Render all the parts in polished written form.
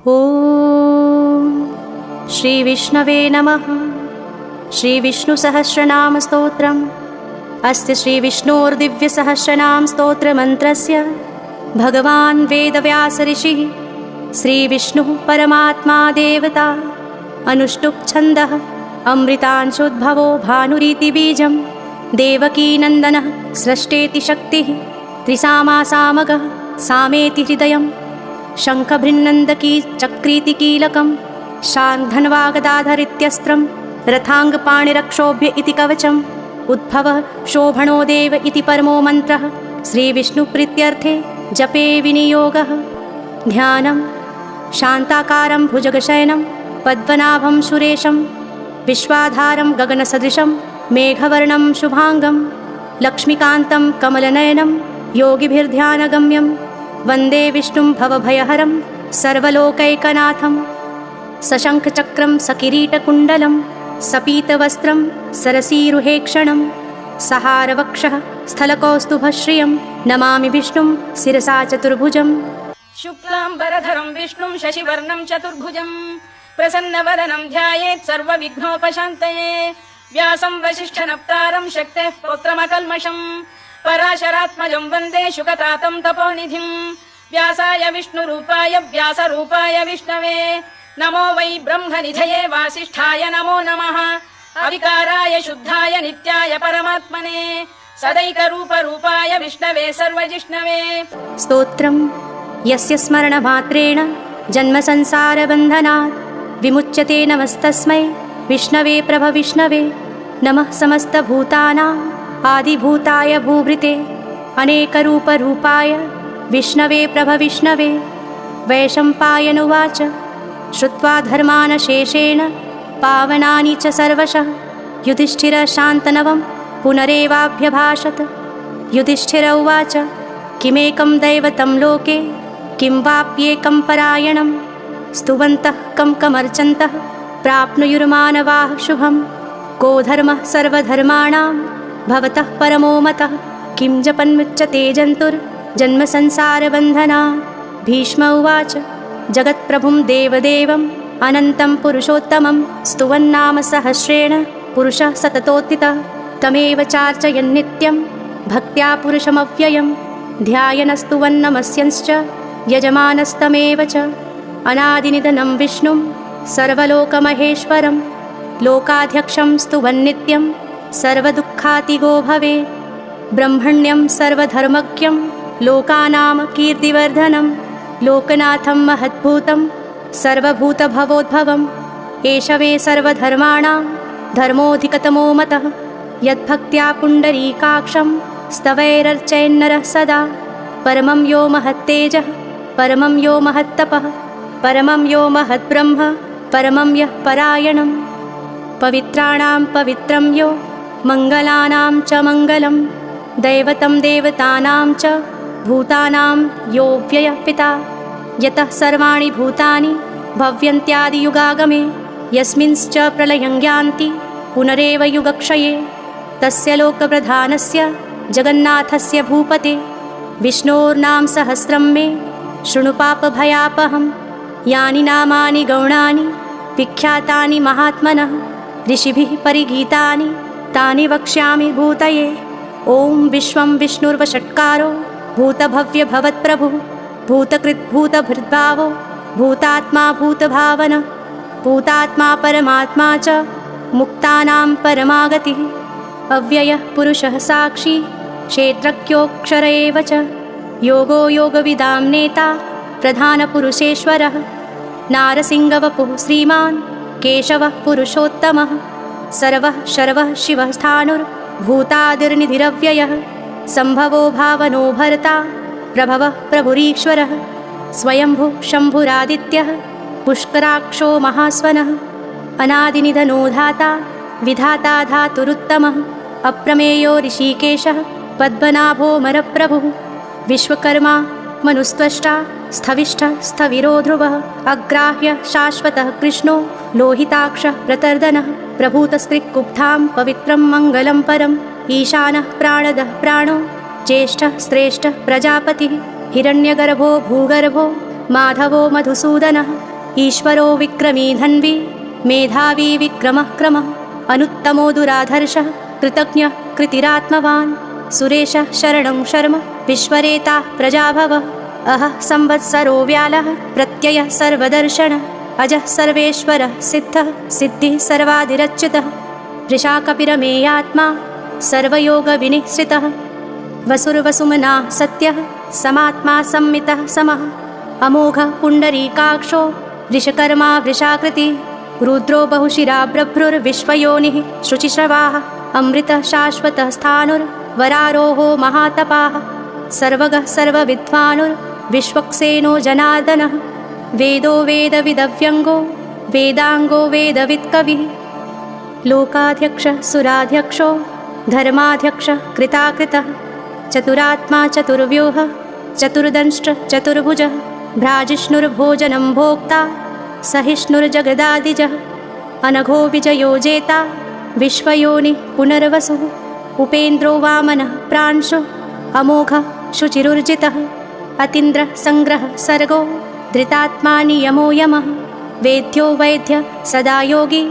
ॐ श्री विष्णवे नमः। श्री विष्णु सहस्रनाम स्तोत्रम् अस्ति। श्री विष्णोर्दिव्यसहस्रनाम स्तोत्रमन्त्रस्य भगवान् वेदव्यास ऋषिः श्री विष्णुः परमात्मा देवता। अनुष्टुप् छन्दः अमृतांशोद्भवो भानुरीति बीजं देवकी नन्दनः स्रष्टेति शक्तिः त्रिसामासामगः सामेति हृदयं शङ्खभृन्नन्दकी चक्रीति कीलकं शार्ङ्गधन्वागदाधरित्यस्त्रं रथाङ्गपाणिरक्षोभ्य इति कवचम् उद्भवः शोभणो देव इति परमो मन्त्रः श्रीविष्णुप्रीत्यर्थे जपे विनियोगः। ध्यानं शान्ताकारं भुजगशयनं पद्मनाभं सुरेशं विश्वाधारं गगनसदृशं मेघवर्णं शुभाङ्गं लक्ष्मीकान्तं कमलनयनं योगिभिर्ध्यानगम्यं वन्दे विष्णुं भवभयहरं सर्वलोकैकनाथं। सशङ्खचक्रं सकिरीटकुण्डलं सपीतवस्त्रं सरसीरुहेक्षणं सहारवक्षः स्थलकौस्तुभश्रियं नमामि विष्णुं शिरसा चतुर्भुजम्। शुक्लाम्बरधरं विष्णुं शशिवर्णं चतुर्भुजं प्रसन्नवदनं ध्यायेत् सर्वविघ्नोपशान्तये। व्यासं वसिष्ठनप्तारं शक्तेः पौत्रमकल्मषं पराशरात्मजं वन्दे शुकतातं तपोनिधिं। व्यासाय विष्णुरूपाय व्यासरूपाय विष्णवे नमो वै ब्रह्मनिधये वासिष्ठाय नमो नमः। अविकाराय शुद्धाय नित्याय परमात्मने सदैकरूपरूपाय विष्णवे सर्वजिष्णवे। स्तोत्रं यस्य स्मरणमात्रेण जन्मसंसारबन्धनात् विमुच्यते नमस्तस्मै विष्णवे प्रभविष्णवे। नमः समस्तभूतानाम् आदिभूताय भूभृते अनेकरूपरूपाय विष्णवे प्रभविष्णवे। वैशम्पायनुवाच श्रुत्वा धर्मानशेषेण पावनानि च सर्वशः युधिष्ठिरशान्तनवं पुनरेवाभ्यभाषत। युधिष्ठिर उवाच किमेकं दैवतं लोके किं वाप्येकं परायणं स्तुवन्तः कं कमर्चन्तः प्राप्नुयुर्मानवाः शुभं। को धर्मः सर्वधर्माणां भवतः परमो मतः किं जपन्मुच्यते जन्तुर्जन्मसंसारबन्धनात्। भीष्म उवाच जगत्प्रभुं देवदेवम् अनन्तं पुरुषोत्तमं स्तुवन्नाम सहस्रेण पुरुषः सततोत्थितः तमेव चार्चयन्नित्यं भक्त्या पुरुषमव्ययं ध्यायनस्तुवन्नमस्यंश्च यजमानस्तमेव च। अनादिनिधनं विष्णुं सर्वलोकमहेश्वरं लोकाध्यक्षं स्तुवन्नित्यं सर्वदुःखातिगो भवेत्। ब्रह्मण्यं सर्वधर्मज्ञं लोकानां कीर्तिवर्धनं लोकनाथं महद्भूतं सर्वभूतभवोद्भवम्। एष मे सर्वधर्माणां धर्मोऽधिकतमो मतः यद्भक्त्या पुण्डरीकाक्षं स्तवैरर्चयन्नरः सदा। परमं यो महत्तेजः परमं यो महत्तपः परमं यो महद्ब्रह्म परमं यः परायणं। पवित्राणां पवित्रं यो मङ्गलानां च मङ्गलं दैवतं देवतानां च भूतानां यो व्ययः पिता। यतः सर्वाणि भूतानि भव्यन्त्यादियुगागमे यस्मिंश्च प्रलयं यान्ति पुनरेव युगक्षये। तस्य लोकप्रधानस्य जगन्नाथस्य भूपते विष्णोर्नाम सहस्रं मे शृणु पापभयापहं। यानि नामानि गौणानि विख्यातानि महात्मनः ऋषिभिः परिगीतानि तानि वक्ष्यामि भूतये। ॐ विश्वं विष्णुर्वषट्कारो भूतभव्यभवत्प्रभुः भूतकृद्भूतभृद्भावो भूतात्मा भूतभावन भूतात्मा परमात्मा च मुक्तानां परमागतिः। अव्ययः पुरुषः साक्षी क्षेत्रज्ञोऽक्षर एव च योगो योगविदां नेता प्रधानपुरुषेश्वरः। नारसिंहवपुः श्रीमान् केशवः पुरुषोत्तमः सर्वः शर्वः शिवः स्थाणुर्भूतादिर्निधिरव्ययः सम्भवो भावनो भर्ता प्रभवः प्रभुरीश्वरः। स्वयंभुः शम्भुरादित्यः पुष्कराक्षो महास्वनः अनादिनिधनो धाता विधाता धातुरुत्तमः। अप्रमेयो ऋषिकेशः पद्मनाभोऽमरप्रभुः विश्वकर्मा मनुस्त्वष्टा स्थविष्ठः स्थविरो ध्रुवः अग्राह्यः शाश्वतः कृष्णो लोहिताक्षः प्रतर्दनः प्रभूतस्त्रिक्कुब्धां पवित्रं मङ्गलं परम् ईशानः प्राणदः प्राणो ज्येष्ठः श्रेष्ठः प्रजापतिः हिरण्यगर्भो भूगर्भो माधवो मधुसूदनः ईश्वरो विक्रमी धन्वी मेधावी विक्रमः क्रमः अनुत्तमो दुराधर्षः कृतज्ञः कृतिरात्मवान् सुरेशः शरणं शर्म विश्वरेता प्रजाभव अहः संवत्सरो व्यालः प्रत्ययः सर्वदर्शनः अजः सर्वेश्वरः सिद्धः सिद्धिः सर्वादिरच्युतः वृषाकपिरमेयात्मा सर्वयोगविनिश्रितः वसुर्वसुमना सत्यः समात्मा सम्मितः समः अमोघः पुण्डरीकाक्षो वृषकर्मा वृषाकृतिः रुद्रो बहुशिरा ब्रभ्रुर्विश्वयोनिः शुचिश्रवाः अमृतः शाश्वतः स्थाणुर्वरारोहो महातपाः सर्वगः सर्वविद्वानुर्विश्वक्सेनो जनार्दनः वेदो वेदविदव्यङ्गो वेदाङ्गो वेदवित्कविः लोकाध्यक्षः सुराध्यक्षो धर्माध्यक्षः कृताकृतः चतुरात्मा चतुर्व्यूहः चतुर्दंष्ट्र चतुर्भुजः भ्राजिष्णुर्भोजनं भोक्ता सहिष्णुर्जगदादिजः अनघो विजयो जेता विश्वयोनिः पुनर्वसुः उपेन्द्रो वामनः प्रांशुः अमोघः शुचिरुर्जितः अतीन्द्रः सङ्ग्रहः सर्गो धृतात्मा नियमो यमः वेद्यो वैद्यः सदा योगी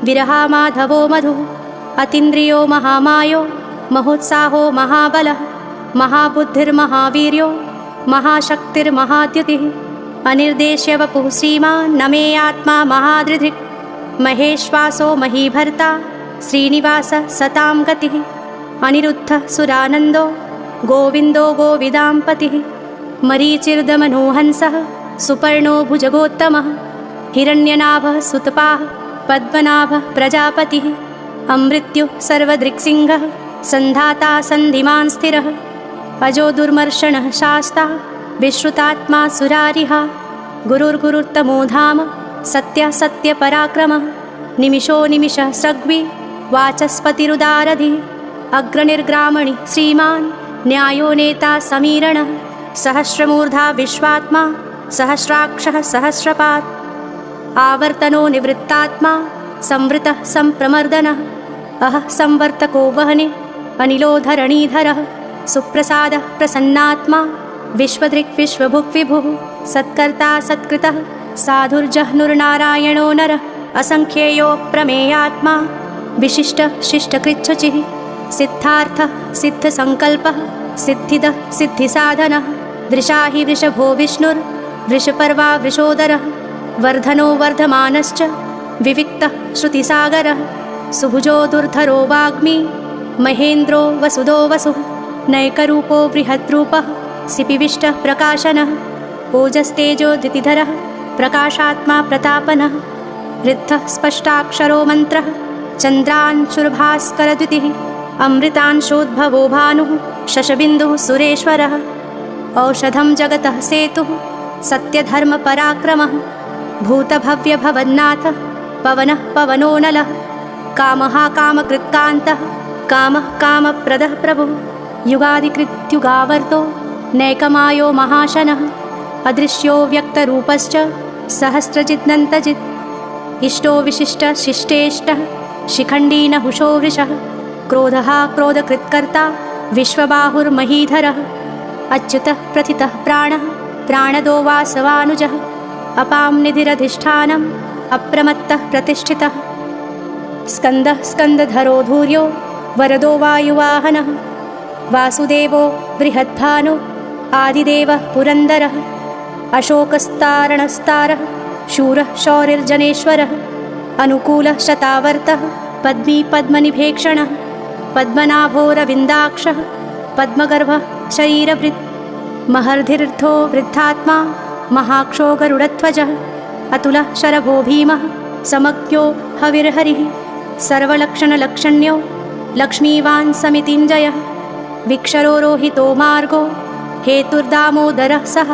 विरहामाधवो मधुः अतीन्द्रियो महामायो महोत्साहो महाबलः महाबुद्धिर्महावीर्यो महाशक्तिर्महाद्युतिः अनिर्देश्य वपुः श्रीमान् न मे आत्मा महादृधिक् महेश्वासो महीभर्ता श्रीनिवासः सतां गतिः अनिरुद्धः सुरानन्दो गोविन्दो गोविदाम्पतिः मरीचिर्दमनोहंसः सुपर्णो भुजगोत्तमः हिरण्यनाभः सुतपाः पद्मनाभः प्रजापतिः अमृत्युः सर्वदृक्सिंहः सन्धाता सन्धिमान् स्थिरः अजो दुर्मर्षणः शास्ता विश्रुतात्मा सुरारिहा गुरुर्गुरुत्तमो धाम सत्यः सत्यपराक्रमः निमिषो निमिषः सग्वी वाचस्पतिरुदारधिः अग्रनिर्ग्रामणि श्रीमान् न्यायो नेता समीरणः सहस्रमूर्धा विश्वात्मा सहस्राक्षः सहस्रपात् आवर्तनो निवृत्तात्मा संवृतः सम्प्रमर्दनः अहः संवर्तको वह्निः अनिलो धरणीधरः सुप्रसादः प्रसन्नात्मा विश्वदृक् विश्वभुक् विभुः सत्कर्ता सत्कृतः साधुर्जह्नुर्नारायणो नरः असङ्ख्येयो प्रमेयात्मा विशिष्टः शिष्टकृच्छुचिः सिद्धार्थः सिद्धसङ्कल्पः सिद्धिदः सिद्धिसाधनः वृषा हि वृषभो विष्णुर्वृषपर्वा वृषोदरः वर्धनो वर्धमानश्च विविक्तः श्रुतिसागरः सुभुजो दुर्धरो वाग्मी महेन्द्रो वसुदो वसुः नैकरूपो बृहद्रूपः सिपिविष्टः प्रकाशनः ओजस्तेजो द्युतिधरः प्रकाशात्मा प्रतापनः ऋद्धः स्पष्टाक्षरो मन्त्रः चन्द्रांशुर्भास्करद्युतिः अमृतांशोद्भवो भानुः शशबिन्दुः सुरेश्वरः औषधं जगतः सेतुः सत्यधर्मपराक्रमः भूतभव्यभवन्नाथः पवनः पवनो नलः कामः कामकृत्कान्तः कामः कामप्रदः प्रभुः युगादिकृत्युगावर्तो नैकमायो महाशनः अदृश्यो व्यक्तरूपश्च सहस्रजिदनन्तजित् इष्टो विशिष्टशिष्टेष्टः शिखण्डी नहुषो वृषः क्रोधः क्रोधकृत्कर्ता विश्वबाहुर्महीधरः अच्युतः प्रथितः प्राणः प्राणदो वासवानुजः अपां निधिरधिष्ठानम् अप्रमत्तः प्रतिष्ठितः स्कन्दः स्कन्दधरो धूर्यो वरदो वायुवाहनः वासुदेवो बृहद्भानु आदिदेवः पुरन्दरः अशोकस्तारणस्तारः शूरः शौरिर्जनेश्वरः अनुकूलः शतावर्तः पद्मी पद्मनिभेक्षणः पद्मनाभोरविन्दाक्षः पद्मगर्भः शरीरभृत् महर्धिर्थो वृद्धात्मा महाक्षो गरुडध्वजः अतुलः शरभो भीमः समज्ञो हविर्हरिः सर्वलक्षणलक्षण्यो लक्ष्मीवान् समितिञ्जयः विक्षरो रोहितो मार्गो हेतुर्दामोदरः सः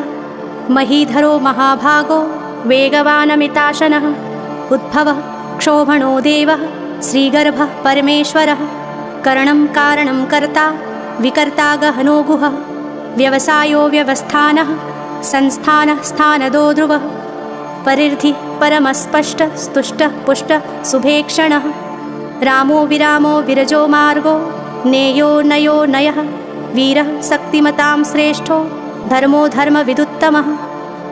महीधरो महाभागो वेगवानमिताशनः उद्भवः क्षोभणो देवः श्रीगर्भः परमेश्वरः करणं कारणं कर्ता विकर्ता गहनो गुहः व्यवसायो व्यवस्थानः संस्थानः स्थानदो ध्रुवः परिर्धिः परमस्पष्टः स्तुष्टः पुष्टः सुभेक्षणः रामो विरामो विरजो मार्गो नेयो नयो नयः वीरः शक्तिमतां श्रेष्ठो धर्मो धर्मविदुत्तमः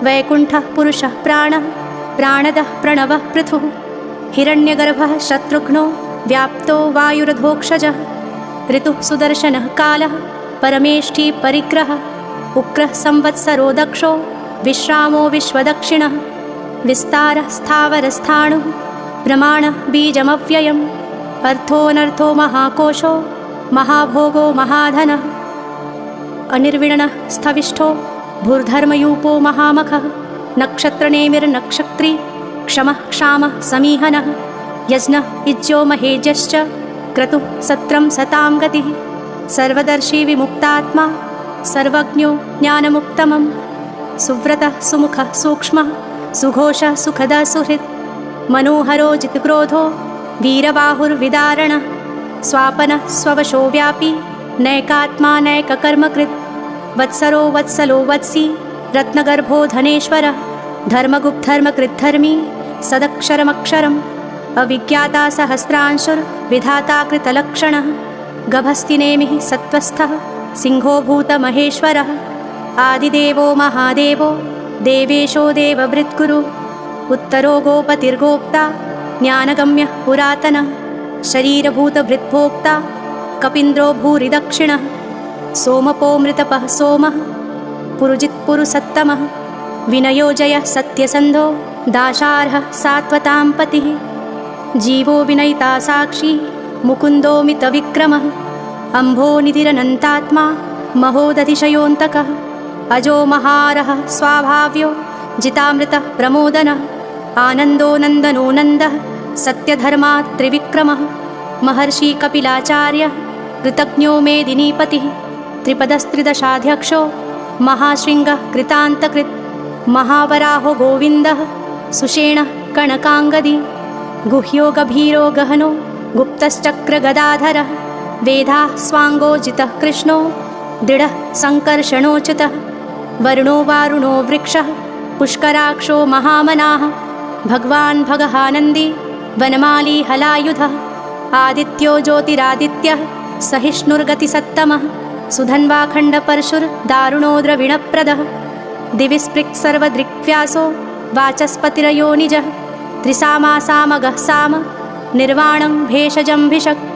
वैकुण्ठः पुरुषः प्राणः प्राणदः प्रणवः पृथुः हिरण्यगर्भः शत्रुघ्नो व्याप्तो वायुरधोक्षजः ऋतुः सुदर्शनः कालः परमेष्ठी परिग्रहः उग्रः संवत्सरो दक्षो विश्रामो विश्वदक्षिणः विस्तारः स्थावरस्थाणुः प्रमाणः बीजमव्ययम् अर्थोऽनर्थो महाकोशो महाभोगो महाधनः अनिर्विणनः स्थविष्ठो भूर्धर्मयूपो महामखः नक्षत्रनेमिर्नक्षत्री क्षमः क्षामः समीहनः यज्ञः इज्यो महेजश्च क्रतुः सत्रं सतां गतिः सर्वदर्शी विमुक्तात्मा सर्वज्ञो ज्ञानमुत्तमं सुव्रतः सुमुखः सूक्ष्मः सुघोषः सुखदः सुहृत् मनोहरो जितक्रोधो वीरबाहुर्विदारणः स्वापनः स्ववशो व्यापी नैकात्मा नैककर्मकृत् वत्सरो वत्सलो वत्सी रत्नगर्भो धनेश्वरः धर्मगुप्धर्मकृद्धर्मी सदक्षरमक्षरम् अविज्ञाता सहस्रांशुर्विधाता कृतलक्षणः गभस्तिनेमिः सत्त्वस्थः सिंहो भूतमहेश्वरः आदिदेवो महादेवो देवेशो देवभृद्गुरु उत्तरो गोपतिर्गोप्ता ज्ञानगम्यः पुरातनः शरीरभूतभृद्भोक्ता कपीन्द्रो भूरिदक्षिणः सोमपोमृतपः सोमः पुरुजित्पुरुसत्तमः विनयोजयः सत्यसन्धो दाशार्हः सात्वतां पतिः जीवो विनयिता साक्षी मुकुन्दोमितविक्रमः अम्भोनिधिरनन्तात्मा महोदधिशयोऽन्तकः अजो महारः स्वाभाव्यो जितामृतः प्रमोदनः आनन्दो नन्दनो नन्दः सत्यधर्मा त्रिविक्रमः महर्षि कपिलाचार्यः कृतज्ञो मेदिनीपतिः त्रिपदस्त्रिदशाध्यक्षो महाशृङ्गः कृतान्तकृत् महावराहो गोविन्दः सुषेणः कणकाङ्गदी गुह्यो गभीरो गहनो गुप्तश्चक्रगदाधरः वेदाः स्वाङ्गोजितः कृष्णो दृढः सङ्कर्षणोच्युतः वरुणो वारुणो वृक्षः पुष्कराक्षो महामनाः भगवान् भगहानन्दी वनमाली हलायुधः आदित्यो ज्योतिरादित्यः सहिष्णुर्गतिसत्तमः सुधन्वाखण्डपरशुर्दारुणो द्रविणप्रदः दिविस्पृक्सर्वदृक्व्यासो वाचस्पतिरयोनिजः त्रिसामासामगः साम निर्वाणं भेषजं भिषक्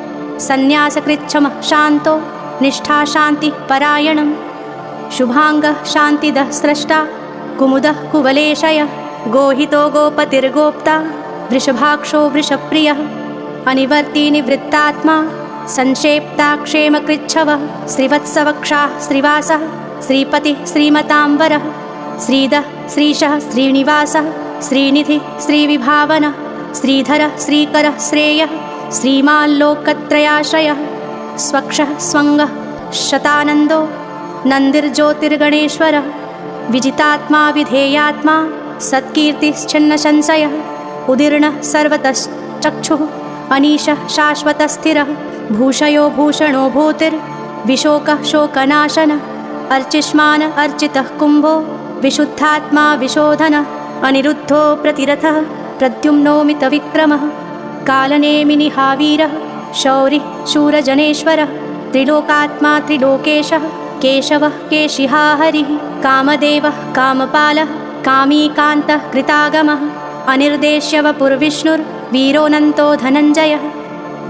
सन्न्यासकृच्छमः शान्तो निष्ठा शान्तिः परायणं शुभाङ्गः शान्तिदः स्रष्टा कुमुदः कुवलेशयः गोहितो गोपतिर्गोप्ता वृषभाक्षो वृषप्रियः अनिवर्ती निवृत्तात्मा संक्षेप्ता क्षेमकृच्छवः श्रीवत्सवक्षाः श्रीवासः श्रीपतिः श्रीमताम्बरः श्रीदः श्रीशः श्रीनिवासः श्रीनिधिः श्रीविभावनः श्रीधरः श्रीकरः श्रेयः श्रीमाल्लोकत्रयाश्रयः स्वक्षः स्वङ्गः शतानन्दो नन्दिर्ज्योतिर्गणेश्वरः विजितात्मा विधेयात्मा सत्कीर्तिश्छिन्नसंशयः उदीर्णः सर्वतश्चक्षुः अनीशः शाश्वतस्थिरः भूषयो भूषणो भूतिर्विशोकः शोकनाशनः अर्चिष्मान अर्चितः कुम्भो विशुद्धात्मा विशोधनः अनिरुद्धो प्रतिरथः प्रद्युम्नोमितविक्रमः कालनेमिनिहावीरः शौरिः शूरजनेश्वरः त्रिलोकात्मा त्रिलोकेशः केशवः केशिहा हरिः कामदेवः कामपालः कामीकान्तः कृतागमः अनिर्देश्यवपुर्विष्णुर्वीरोऽनन्तो धनञ्जयः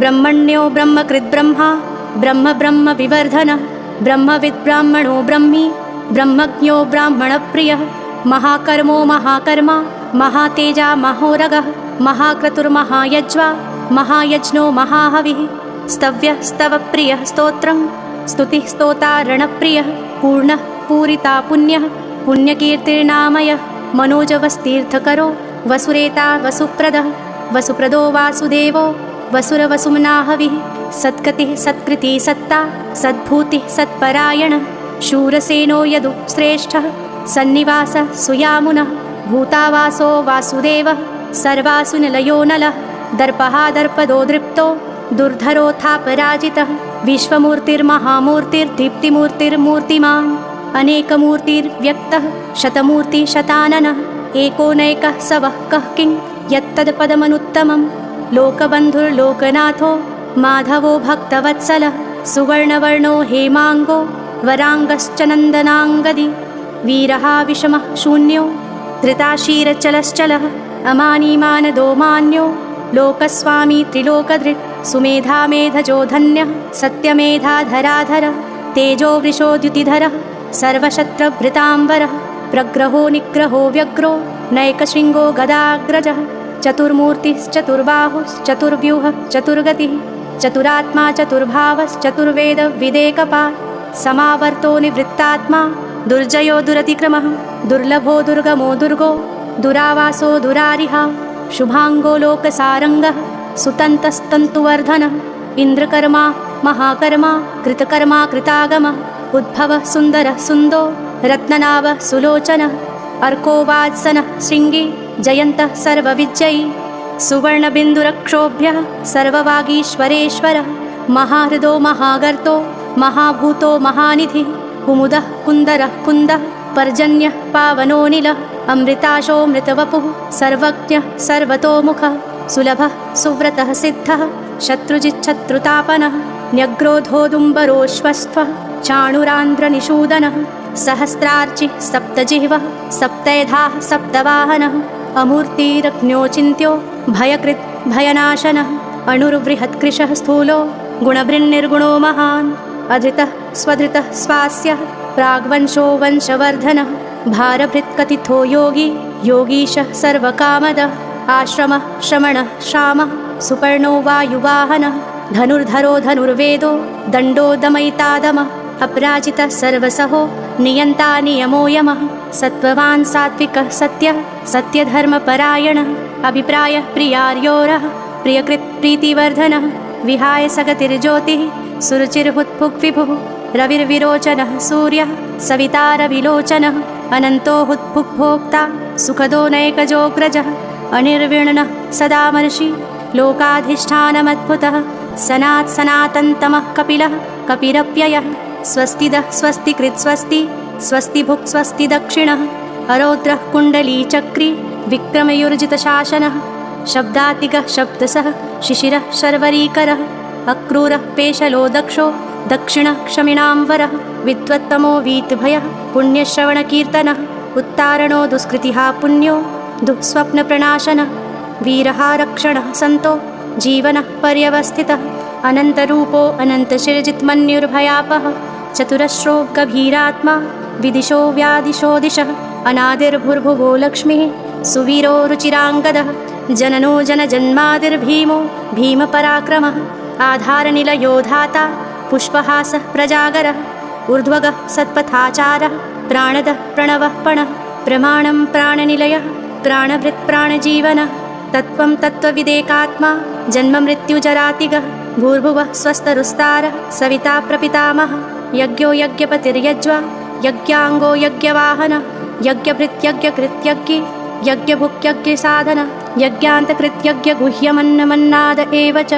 ब्रह्मण्यो ब्रह्मकृद्ब्रह्मा ब्रह्मविवर्धनः ब्रह्मविद्ब्राह्मणो ब्रह्मी ब्रह्मज्ञो ब्राह्मणप्रियः महाकर्मो महाकर्मा महातेजा महोरगः महाक्रतुर्महायज्वा महायज्ञो महाहविः स्तव्यः स्तवप्रियः स्तोत्रं स्तुतिः स्तोतारणप्रियः पूर्णः पूरिता पुण्यः पुण्यकीर्तिर्नामयः मनोजवस्तीर्थकरो वसुरेता वसुप्रदः वसुप्रदो वासुदेवो वसुरवसुम्नाहविः सत्कतिः सत्कृतिः सत्ता सद्भूतिः सत्परायणः शूरसेनो यदु श्रेष्ठः सन्निवासः सुयामुनः भूतावासो वासुदेवः सर्वासुनिलयो नलः दर्पः दर्पदो दृप्तो दुर्धरोऽथापराजितः विश्वमूर्तिर्महामूर्तिर्दीप्तिमूर्तिर्मूर्तिमान् अनेकमूर्तिर्व्यक्तः शतमूर्तिशताननः एकोनैकः स वः कः किं यत्तत्पदमनुत्तमं लोकबन्धुर्लोकनाथो माधवो भक्तवत्सलः सुवर्णवर्णो हेमाङ्गो वराङ्गश्च नन्दनाङ्गदी वीरः विषमः शून्यो धृताशीरचलश्चलः अमानीमानदो मान्यो लोकस्वामी त्रिलोकदृक् सुमेधा मेधजो धन्यः सत्यमेधाधराधर तेजो वृषोद्युतिधरः सर्वशत्रभृताम्बरः प्रग्रहो निग्रहो व्यग्रो नैकशृङ्गो गदाग्रजः चतुर्मूर्तिश्चतुर्बाहुश्चतुर्व्यूहः चतुर्गतिः चतुरात्मा चतुर्भावश्चतुर्वेदविदेकपात् समावर्तो निवृत्तात्मा दुर्जयो दुरतिक्रमः दुर्लभो दुर्गमो दुर्गो दुरावासो दुरारिहा शुभाङ्गो लोकसारङ्गः सुतन्तस्तन्तुवर्धनः इन्द्रकर्मा महाकर्मा कृतकर्मा कृतागमः उद्भवः सुन्दरः सुन्दो रत्ननाभः सुलोचनः अर्को वात्सनः शृङ्गी जयन्तः सर्वविजयी सुवर्णबिन्दुरक्षोभ्यः सर्ववागीश्वरेश्वरः महाहृदो महागर्तो महाभूतो महानिधिः कुमुदः कुन्दरः कुन्दः पर्जन्यः पावनोऽनिलः अमृताशो मृतवपुः सर्वज्ञः सर्वतोमुखः सुलभः सुव्रतः सिद्धः शत्रुजिच्छत्रुतापनः न्यग्रोधोदुम्बरोश्वस्थः चाणुरान्ध्रनिषूदनः सहस्रार्चिः सप्तजिह्वः सप्तैधाः सप्तवाहनः अमूर्तिरग्न्योचिन्त्यो भयकृत् भयनाशनः अणुर्बृहत्कृशः स्थूलो गुणभृन्निर्गुणो महान् अधृतः स्वधृतः स्वास्यः प्राग्वंशो वंशवर्धनः भारभृत्कथितो योगी योगीशः सर्वकामदः आश्रमः श्रमणः श्रामः सुपर्णो वायुवाहनः धनुर्धरो धनुर्वेदो दण्डो दमयितादमः अपराजितः सर्वसहो नियन्ता नियमो यमः सत्त्ववान् सात्विकः सत्यः सत्यधर्मपरायणः अभिप्रायः प्रियार्योरः प्रियकृत् प्रीतिवर्धनः विहाय सगतिर्ज्योतिः सुरुचिर्हुत्फुग्विभुः रविर्विरोचनः सूर्यः सवितारविलोचनः अनन्तो हुत्फुग्भोक्ता सुखदो नैकजोऽग्रजः अनिर्विण्णः सदामर्षि लोकाधिष्ठानमद्भुतः सनातन्तमः कपिलः कपिरप्ययः स्वस्तिदः स्वस्तिकृत् स्वस्ति स्वस्तिभुक् स्वस्ति दक्षिणः अरौद्रः कुण्डलीचक्री विक्रमयुर्जितशासनः शब्दातिगः शब्दसः शिशिरः शर्वरीकरः अक्रूरः पेशलो दक्षो दक्षिणः क्षमिणां वरः विद्वत्तमो वीतभयः पुण्यश्रवणकीर्तनः उत्तारणो दुष्कृतिः पुण्यो दुःस्वप्नप्रणाशनः वीरः रक्षणः सन्तो जीवनः पर्यवस्थितः अनन्तरूपो अनन्तशिरजित्मन्युर्भयापः चतुरश्रो गभीरात्मा विदिशो व्यादिशो दिशः अनादिर्भुर्भुवो लक्ष्मीः सुवीरो रुचिराङ्गदः जननो जनजन्मादिर्भीमो भीमपराक्रमः आधारनिलयो धाता पुष्पहासः प्रजागरः ऊर्ध्वगः सत्पथाचारः प्राणदः प्रणवः पणः प्रमाणं प्राणनिलयः प्राणभृत् प्राणजीवनः तत्त्वं तत्त्वविदेकात्मा जन्ममृत्युजरातिगः भूर्भुवः स्वस्तरुस्तारः सविता प्रपितामहः यज्ञो यज्ञपतिर्यज्वा यज्ञाङ्गो यज्ञवाहनः यज्ञभृत्यज्ञकृत्यज्ञी यज्ञभुक्यज्ञसाधनः यज्ञान्तकृत्यज्ञगुह्यमन्नमन्नाद एव च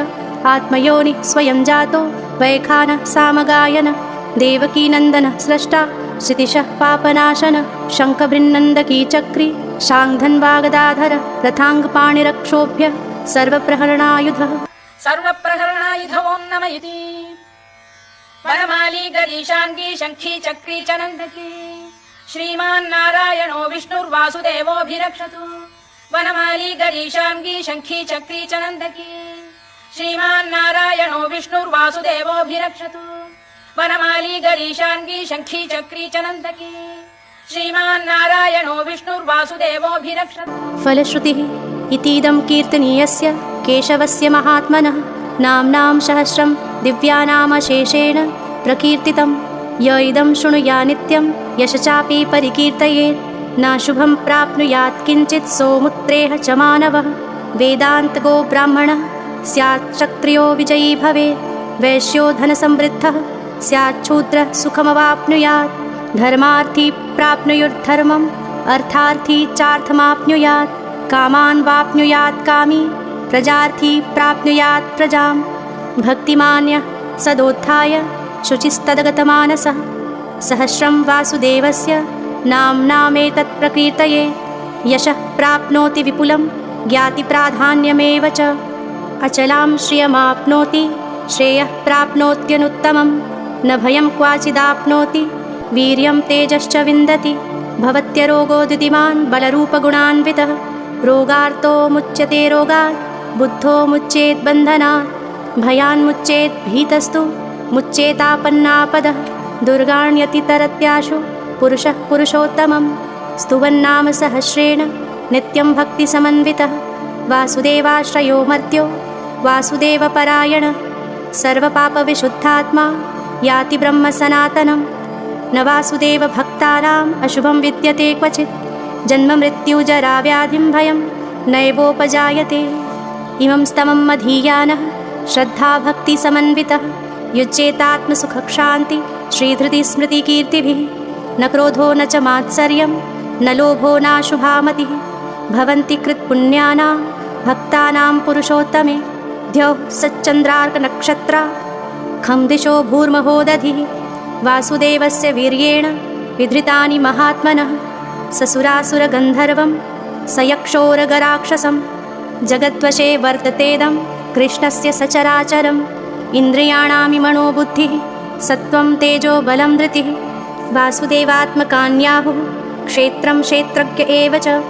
आत्मयोनिः स्वयं जातो वैखानः सामगायनः देवकीनन्दनः स्रष्टा क्षितिशः पापनाशनः शङ्खभृन्नन्दकी चक्री शाङ्धन्वागदाधरः रथाङ्गपाणिरक्षोभ्यः सर्वप्रहरणायुधः सर्वप्रहरणायुधो नम इति वनमाली गरीशाङ्गी शङ्खी चक्री च नन्दकी श्रीमान् नारायणो विष्णुर्वासुदेवोऽभिरक्षतु वनमाली गरीशाङ्गी शङ्खी चक्री च नन्दकी श्रीमान् नारायणो विष्णुर्वासुदेवोऽभिरक्षतु वनमाली गरीशाङ्गी शङ्खी चक्री च नन्दकी श्रीमान् नारायणो विष्णुर्वासुदेवोऽभिरक्षतु फलश्रुतिः इतीदं कीर्तनीयस्य केशवस्य महात्मनः नाम्नां सहस्रं दिव्यानामशेषेण प्रकीर्तितं य इदं शृणुया नित्यं यश चापि परिकीर्तयेत् नाशुभं प्राप्नुयात् किञ्चित् सोमुत्रेह च मानवः वेदान्तगो ब्राह्मणः स्यात् क्षत्रियो विजयी भवेत् वैश्यो धनसमृद्धः स्याच्छूद्रः सुखमवाप्नुयात् धर्मार्थी प्राप्नुयुर्धर्मम् अर्थार्थी चार्थमाप्नुयात् कामान् वाप्नुयात् कामी प्रजार्थी प्राप्नुयात् प्रजां भक्तिमान्यः सदोत्थाय शुचिस्तदगतमानसः सहस्रं वासुदेवस्य नाम्नामेतत् प्रकीर्तये यशः प्राप्नोति विपुलं ज्ञातिप्राधान्यमेव च अचलां श्रियमाप्नोति श्रेयः प्राप्नोत्यनुत्तमं न भयं क्वाचिदाप्नोति वीर्यं तेजश्च विन्दति भवत्यरोगो द्युतिमान् बलरूपगुणान्वितः रोगार्तो मुच्यते रोगात् बुद्धो मुच्येत् बन्धनात् भयान्मुच्येत् भीतस्तु मुच्येतापन्नापदः दुर्गाण्यतितरत्याशु पुरुषः पुरुषोत्तमं स्तुवन्नाम सहस्रेण नित्यं भक्तिसमन्वितः वासुदेवाश्रयो मर्त्यो वासुदेवपरायणः सर्वपापविशुद्धात्मा याति ब्रह्म सनातनं न वासुदेवभक्तानाम् अशुभं विद्यते क्वचित् जन्ममृत्युजराव्याधिं भयं नैवोपजायते इमं स्तमं मधीयानः श्रद्धाभक्तिसमन्वितः युज्येतात्मसुखक्षान्ति श्रीधृतिस्मृतिकीर्तिभिः न क्रोधो न च मात्सर्यं न लोभो नाशुभामतिः भवन्ति कृत्पुण्यानां भक्तानां पुरुषोत्तमे द्यौः सच्चन्द्रार्कनक्षत्रा खं दिशो भूर्महोदधिः वासुदेवस्य वीर्येण विधृतानि महात्मनः ससुरासुरगन्धर्वं सयक्षोरगराक्षसं जगद्वशे वर्ततेदं कृष्णस्य सचराचरम् इन्द्रियाणामि मनोबुद्धिः सत्त्वं तेजो बलं धृतिः वासुदेवात्मकान्याहुः क्षेत्रं क्षेत्रज्ञ एव च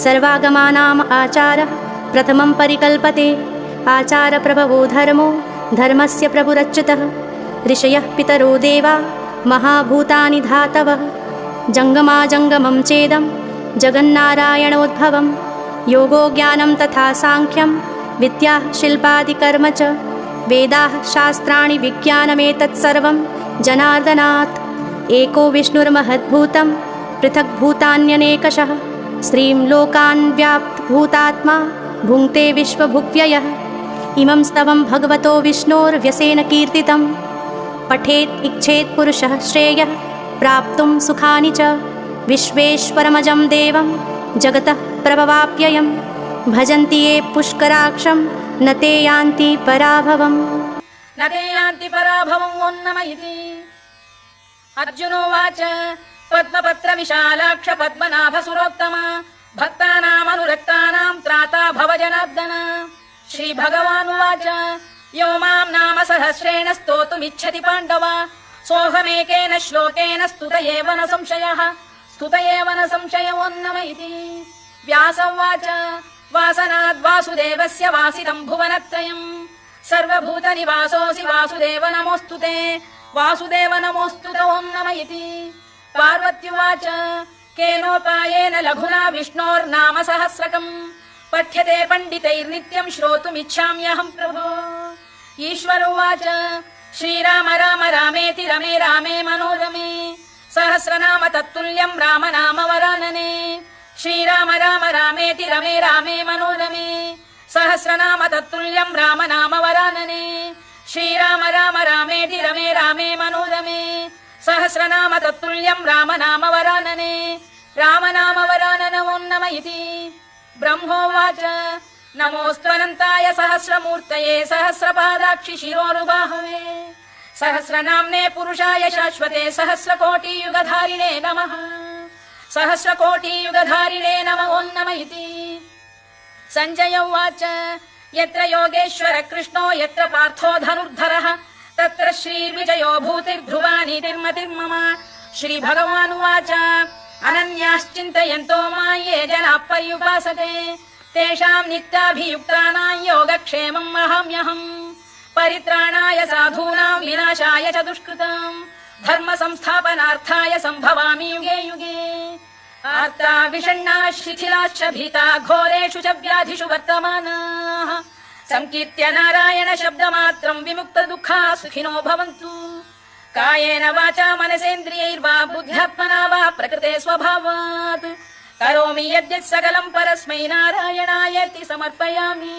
सर्वागमानाम् आचारः प्रथमं परिकल्पते आचारप्रभवो धर्मो धर्मस्य प्रभुरच्युतः ऋषयः पितरो देवा महाभूतानि धातवः जङ्गमाजङ्गमं चेदं जगन्नारायणोद्भवं योगो ज्ञानं तथा साङ्ख्यं विद्याः शिल्पादिकर्म च वेदाः शास्त्राणि विज्ञानमेतत्सर्वं जनार्दनात् एको विष्णुर्महद्भूतं पृथग्भूतान्यनेकशः श्रीं लोकान् व्याप्तभूतात्मा भुङ्क्ते विश्वभुग्व्ययः इमं स्तवं भगवतो विष्णोर्व्यसेन कीर्तितं पठेत् इच्छेत् पुरुषः श्रेयः प्राप्तुं सुखानि च विश्वेश्वरमजं देवं जगतः प्रभवाप्ययं भजन्ति ये पुष्कराक्षं न ते यान्ति पराभवम् न ते यान्ति पराभवम् ॐ नमः इति अर्जुनोवाच पद्मपत्रविशालाक्ष पद्मनाभसुरोत्तम भक्तानामनुरक्तानां त्राता भव जनार्दन श्रीभगवानुवाच यो मां नाम सहस्रेण स्तोतुमिच्छति पाण्डव सोऽहमेकेन श्लोकेन स्तुत एव न संशयः स्तुत एव न संशय ॐ नमः इति व्यासोवाच वासनाद् वासुदेवस्य वासितं भुवनत्रयं सर्वभूतनिवासोऽसि वासुदेव नमोऽस्तु ते वासुदेव नमोऽस्तु ते ॐ नमः इति पार्वत्युवाच केनोपायेन लघुना विष्णोर्नाम सहस्रकम् पठ्यते पण्डितैर्नित्यं श्रोतुमिच्छाम्यहं प्रभो ईश्वर उवाच श्रीराम राम रामेति रमे रामे मनोरमे सहस्रनाम तत्तुल्यं राम नाम वरानने श्रीराम राम रामेति रमे रामे मनोरमे सहस्रनाम तत्तुल्यं राम नाम वरानने श्रीराम राम रामेति रमे रामे मनोरमे सहस्रनाम तत्तुल्यं राम नाम वरानने राम नाम वरानन ॐ नमः इति ब्रह्मोवाच नमोऽस्त्वनन्ताय सहस्रमूर्तये सहस्रपादाक्षि शिरोरुबाहवे सहस्रनाम्ने पुरुषाय शाश्वते सहस्रकोटियुगधारिणे नमः सहस्रकोटियुगधारिणे नमः ॐ नमः इति सञ्जय उवाच यत्र योगेश्वर कृष्णो यत्र पार्थो धनुर्धरः तत्र श्रीर्विजयो भूतिर्ध्रुवा नीतिर्मतिर्मम श्रीभगवानुवाच अनन्याश्चिन्तयन्तो मां ये जनाः पर्युपासते तेषां नित्याभियुक्तानां योगक्षेमम् अहम्यहम् परित्राणाय साधूनां विनाशाय च दुष्कृताम् धर्म संस्थापनार्थाय सम्भवामि युगे युगे आर्ता विषण्णाः शिथिलाश्च भीता घोरेषु च व्याधिषु वर्तमानाः संकीर्त्य नारायण शब्दमात्रं विमुक्त दुःखाः सुखिनो भवन्तु कायेन वाचा मनसेन्द्रियैर्वा बुद्ध्यात्मना वा प्रकृते स्वभावात् करोमि यद्यत् सकलं परस्मै नारायणायेति समर्पयामि।